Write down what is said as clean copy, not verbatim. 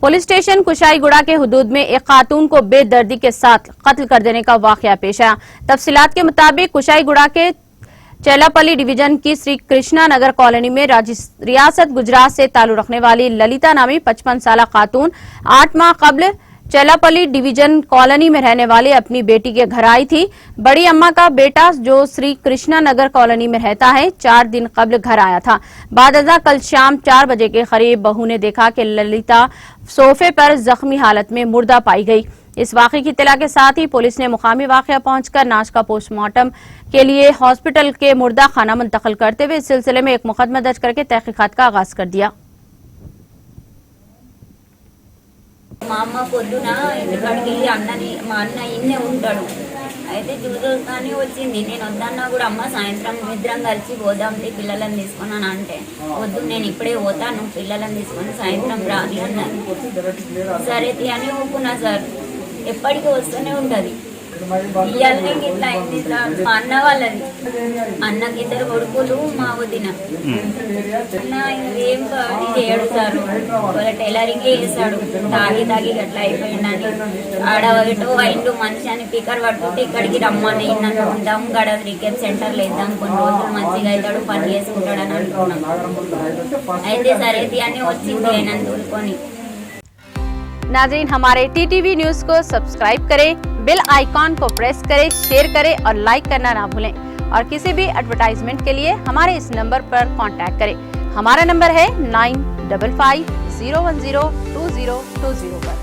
Police station Kushaiguda के हुदूद में एक खातून को बेदर्दी के साथ कत्ल कर देने का वाकया पेश आया। तफसीलात के मुताबिक कुशाईगुड़ा के चेलापल्ली डिवीजन की श्री कृष्णा नगर कॉलोनी में रियासत गुजरात से ताल्लुक रखने वाली ललिता नामी 55 साल खातून 8 माह कबल चेलापल्ली डिवीजन कॉलोनी में रहने वाली अपनी बेटी के घर आई थी। बड़ी अम्मा का बेटा जो श्री कृष्णा नगर कॉलोनी में रहता है 4 दिन कबल घर आया था। बादअज़ा कल शाम 4 बजे के करीब बहू ने देखा कि ललिता सोफे पर जख्मी हालत में मुर्दा पाई गई। इस वाक़े की इत्तला के साथ ही पुलिस ने मुकामी वाक़या पहुंचकर नाश का पोस्टमार्टम के लिए हॉस्पिटल के मुर्दा खाना मुंतकिल करते हुए इस सिलसिले में एक मुकदमा दर्ज करके तहकीकात का आगाज कर दिया। మా అమ్మ పొద్దున ఇంటికాడికి వెళ్ళి అన్నని మా అన్న ఇన్నే ఉంటాడు అయితే చూస్తానే వచ్చింది నేను వద్దన్నా కూడా అమ్మ సాయంత్రం ఇద్దరం కలిసి పోదాంలే పిల్లలను తీసుకొని అని అంటే వద్దు నేను ఇప్పుడే పోతాను పిల్లలను తీసుకొని సాయంత్రం రాని అన్నది సరే అని ఊపుకున్నా సార్ ఎప్పటికీ వస్తూనే ఉంటుంది ఇవాళ ఇట్లా అయింది సార్ మా అన్న వాళ్ళది అన్నకి 2 కొడుకులు మా వదిన అన్న ఏం పని చేయడు సార్ వాళ్ళ టైలరింగ్ చేస్తాడు తాగి అట్లా అయిపోయిందని ఆడవటో వైండు మనిషి అని పికర్ పట్టుకుంటే ఇక్కడికి రమ్మని నన్ను ఉందాం గడ రికెట్ సెంటర్లో వేద్దాం కొన్ని రోజులు మంచిగా అవుతాడు పని చేసుకుంటాడు అని అనుకున్నాం అయితే సరే అని వచ్చింది ఆయన తోలుకొని। नाज़रीन, हमारे टीटीवी न्यूज को सब्सक्राइब करें, बेल आइकॉन को प्रेस करें, शेयर करें और लाइक करना ना भूलें। और किसी भी एडवर्टाइजमेंट के लिए हमारे इस नंबर पर कांटेक्ट करें। हमारा नंबर है 9550102020 पर।